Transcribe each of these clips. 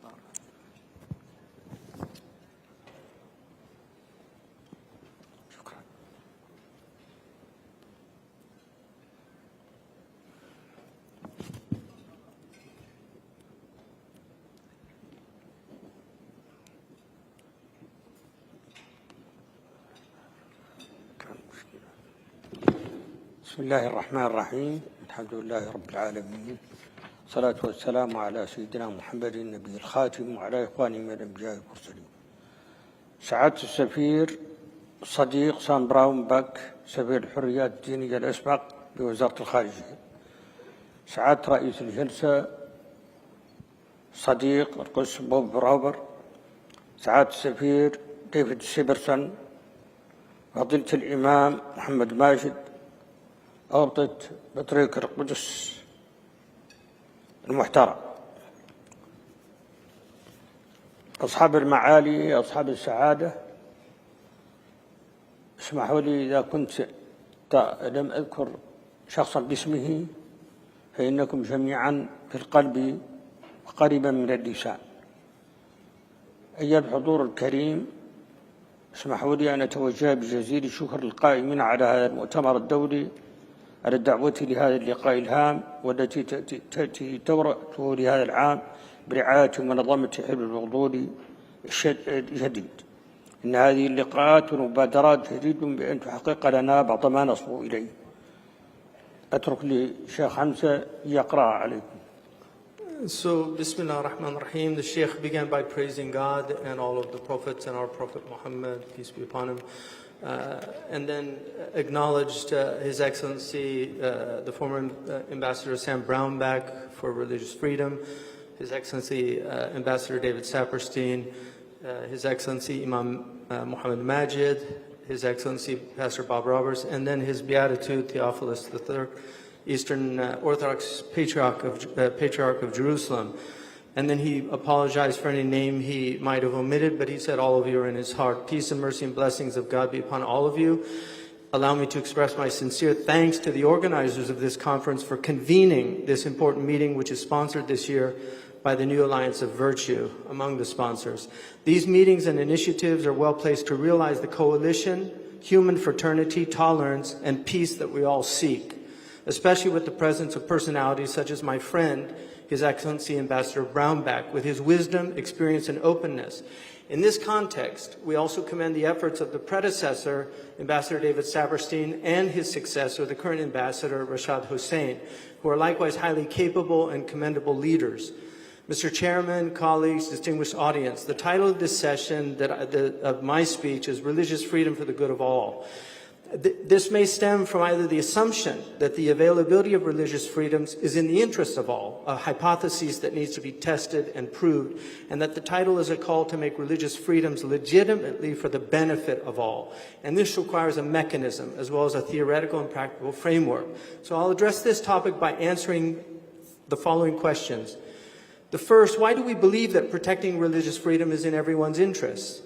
بسم الله الرحمن الرحيم. الحمد لله رب العالمين، الصلاة والسلام على سيدنا محمد النبي الخاتم وعلى إخوانه من الأنبياء والمرسلين. سعادة السفير صديق سام براون باك، سفير الحريات الدينية الأسبق بوزارة الخارجية. سعادة رئيس الجلسة صديق القس بوب براوبر. سعادة السفير ديفيد سيبرسون. فضيلة الإمام محمد ماجد، أربطة بطريق القدس المحترم. أصحاب المعالي، أصحاب السعادة، اسمحوا لي إذا كنت لم أذكر شخصا باسمه فإنكم جميعا في القلب وقريبا من اللسان. أيها الحضور الكريم، اسمحوا لي أن أتوجه بجزيل الشكر للقائمين على هذا المؤتمر الدولي على الدعوة لهذا اللقاء الهام والتي تأتي دورته لهذا العام برعاية منظمة حزب الفضول الجديد. إن هذه اللقاءات والمبادرات جديد بأن تحقق لنا بعض ما نصبو إليه. أترك لشيخ حمزة يقرأ عليكم. So, Bismillah ar-Rahman ar-Rahim, the Shaykh began by praising God and all of the prophets and our Prophet Muhammad, peace be upon him, and then acknowledged His Excellency, the former Ambassador Sam Brownback for religious freedom, His Excellency Ambassador David Saperstein, His Excellency Imam Muhammad Majid, His Excellency Pastor Bob Roberts, and then His Beatitude Theophilus III, Eastern Orthodox Patriarch of Jerusalem. And then he apologized for any name he might have omitted, but he said all of you are in his heart. Peace and mercy and blessings of God be upon all of you. Allow me to express my sincere thanks to the organizers of this conference for convening this important meeting, which is sponsored this year by the New Alliance of Virtue among the sponsors. These meetings and initiatives are well placed to realize the coalition, human fraternity, tolerance, and peace that we all seek, especially with the presence of personalities such as my friend, His Excellency Ambassador Brownback, with his wisdom, experience, and openness. In this context, we also commend the efforts of the predecessor, Ambassador David Saperstein, and his successor, the current Ambassador Rashad Hussain, who are likewise highly capable and commendable leaders. Mr. Chairman, colleagues, distinguished audience, the title of this session of my speech is Religious Freedom for the Good of All. This may stem from either the assumption that the availability of religious freedoms is in the interest of all, a hypothesis that needs to be tested and proved, and that the title is a call to make religious freedoms legitimately for the benefit of all. And this requires a mechanism as well as a theoretical and practical framework. So I'll address this topic by answering the following questions. The first, why do we believe that protecting religious freedom is in everyone's interest?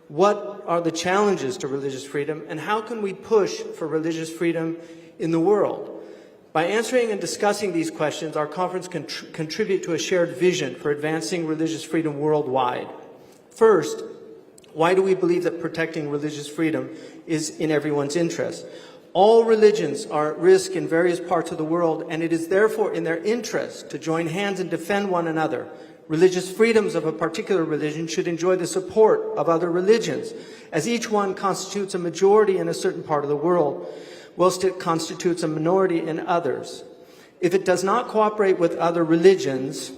What are the challenges to religious freedom, and how can we push for religious freedom in the world? By answering and discussing these questions, our conference can contribute to a shared vision for advancing religious freedom worldwide. First, why do we believe that protecting religious freedom is in everyone's interest? All religions are at risk in various parts of the world, and it is therefore in their interest to join hands and defend one another. Religious freedoms of a particular religion should enjoy the support of other religions, as each one constitutes a majority in a certain part of the world, whilst it constitutes a minority in others. If it does not cooperate with other religions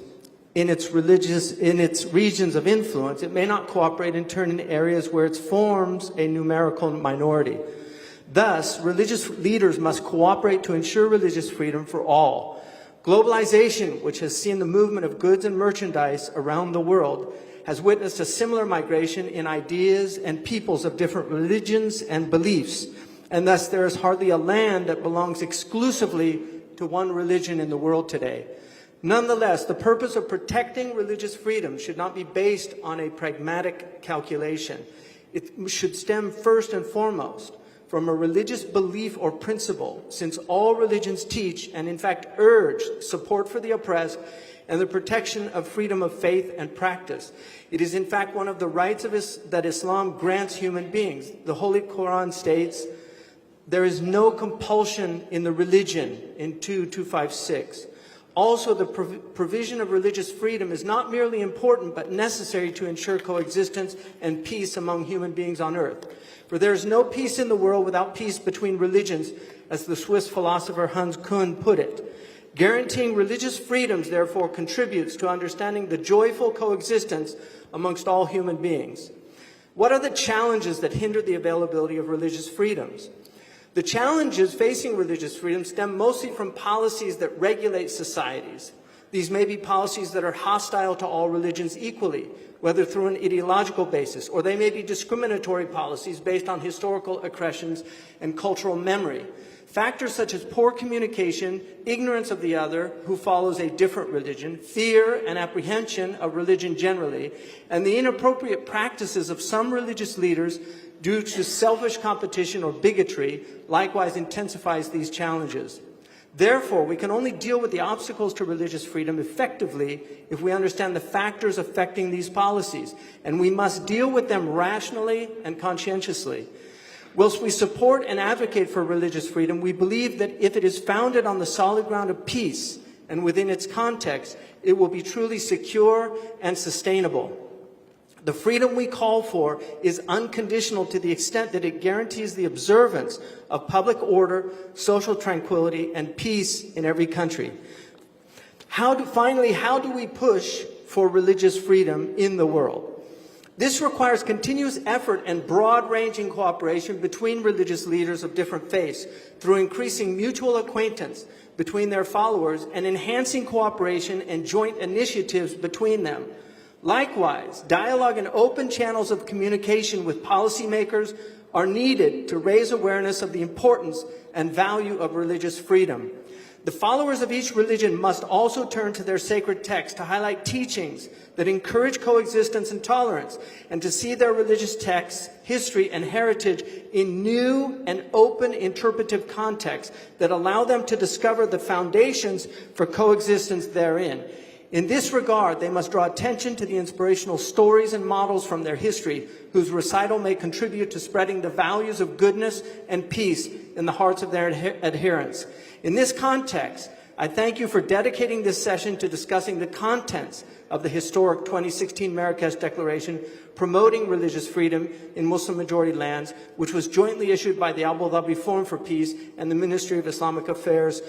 in its regions of influence, it may not cooperate in turn in areas where it forms a numerical minority. Thus, religious leaders must cooperate to ensure religious freedom for all. Globalization, which has seen the movement of goods and merchandise around the world, has witnessed a similar migration in ideas and peoples of different religions and beliefs. And thus there is hardly a land that belongs exclusively to one religion in the world today. Nonetheless, the purpose of protecting religious freedom should not be based on a pragmatic calculation. It should stem first and foremost from a religious belief or principle, since all religions teach and in fact urge support for the oppressed and the protection of freedom of faith and practice. It is in fact one of the rights that Islam grants human beings. The Holy Quran states, there is no compulsion in the religion in 2:256. Also, the provision of religious freedom is not merely important, but necessary to ensure coexistence and peace among human beings on earth. For there is no peace in the world without peace between religions, as the Swiss philosopher Hans Kuhn put it. Guaranteeing religious freedoms, therefore, contributes to understanding the joyful coexistence amongst all human beings. What are the challenges that hinder the availability of religious freedoms? The challenges facing religious freedom stem mostly from policies that regulate societies. These may be policies that are hostile to all religions equally, whether through an ideological basis, or they may be discriminatory policies based on historical accretions and cultural memory. Factors such as poor communication, ignorance of the other who follows a different religion, fear and apprehension of religion generally, and the inappropriate practices of some religious leaders due to selfish competition or bigotry likewise intensifies these challenges. Therefore, we can only deal with the obstacles to religious freedom effectively if we understand the factors affecting these policies, and we must deal with them rationally and conscientiously. Whilst we support and advocate for religious freedom, we believe that if it is founded on the solid ground of peace and within its context, it will be truly secure and sustainable. The freedom we call for is unconditional to the extent that it guarantees the observance of public order, social tranquility, and peace in every country. Finally, how do we push for religious freedom in the world? This requires continuous effort and broad-ranging cooperation between religious leaders of different faiths through increasing mutual acquaintance between their followers and enhancing cooperation and joint initiatives between them. Likewise, dialogue and open channels of communication with policymakers are needed to raise awareness of the importance and value of religious freedom. The followers of each religion must also turn to their sacred texts to highlight teachings that encourage coexistence and tolerance, and to see their religious texts, history, and heritage in new and open interpretive contexts that allow them to discover the foundations for coexistence therein. In this regard, they must draw attention to the inspirational stories and models from their history, whose recital may contribute to spreading the values of goodness and peace in the hearts of their adherents. In this context, I thank you for dedicating this session to discussing the contents of the historic 2016 Marrakesh Declaration promoting religious freedom in Muslim-majority lands, which was jointly issued by the Abu Dhabi Forum for Peace and the Ministry of Islamic Affairs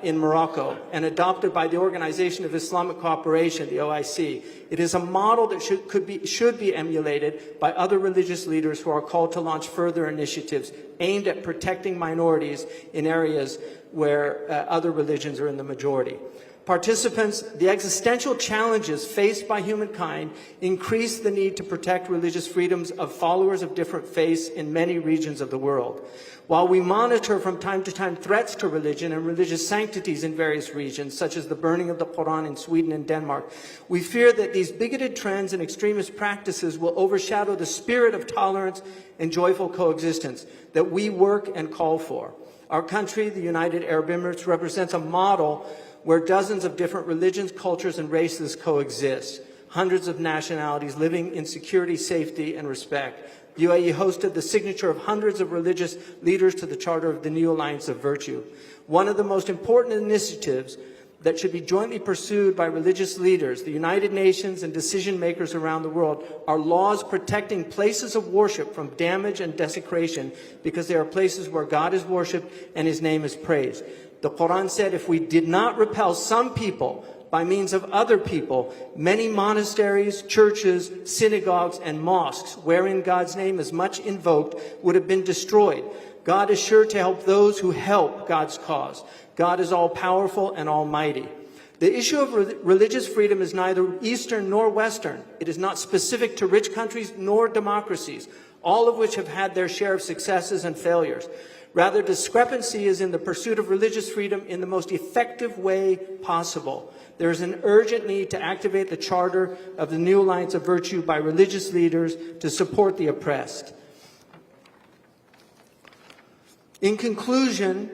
in Morocco, and adopted by the Organization of Islamic Cooperation, the OIC. It is a model that should be emulated by other religious leaders who are called to launch further initiatives aimed at protecting minorities in areas where other religions are in the majority. Participants, the existential challenges faced by humankind increase the need to protect religious freedoms of followers of different faiths in many regions of the world. While we monitor from time to time threats to religion and religious sanctities in various regions, such as the burning of the Quran in Sweden and Denmark, we fear that these bigoted trends and extremist practices will overshadow the spirit of tolerance and joyful coexistence that we work and call for. Our country, the United Arab Emirates, represents a model where dozens of different religions, cultures, and races coexist. Hundreds of nationalities living in security, safety, and respect. The UAE hosted the signature of hundreds of religious leaders to the Charter of the New Alliance of Virtue. One of the most important initiatives that should be jointly pursued by religious leaders, the United Nations, and decision makers around the world are laws protecting places of worship from damage and desecration, because they are places where God is worshipped and His name is praised. The Quran said, if we did not repel some people by means of other people, many monasteries, churches, synagogues, and mosques wherein God's name is much invoked would have been destroyed. God is sure to help those who help God's cause. God is all-powerful and almighty. The issue of religious freedom is neither Eastern nor Western. It is not specific to rich countries nor democracies, all of which have had their share of successes and failures. Rather, discrepancy is in the pursuit of religious freedom in the most effective way possible. There is an urgent need to activate the Charter of the New Alliance of Virtue by religious leaders to support the oppressed. In conclusion,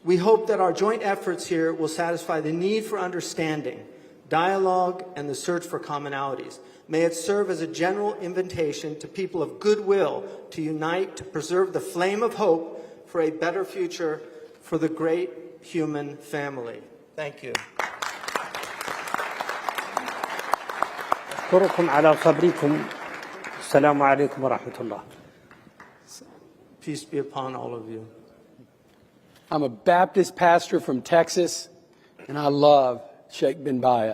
we hope that our joint efforts here will satisfy the need for understanding, dialogue, and the search for commonalities. May it serve as a general invitation to people of goodwill to unite to preserve the flame of hope for a better future for the great human family. Thank you. أشكركم على صبركم. السلام عليكم ورحمة الله. Peace be upon all of you. I'm a Baptist pastor from Texas, and I love Shaykh bin Bayyah.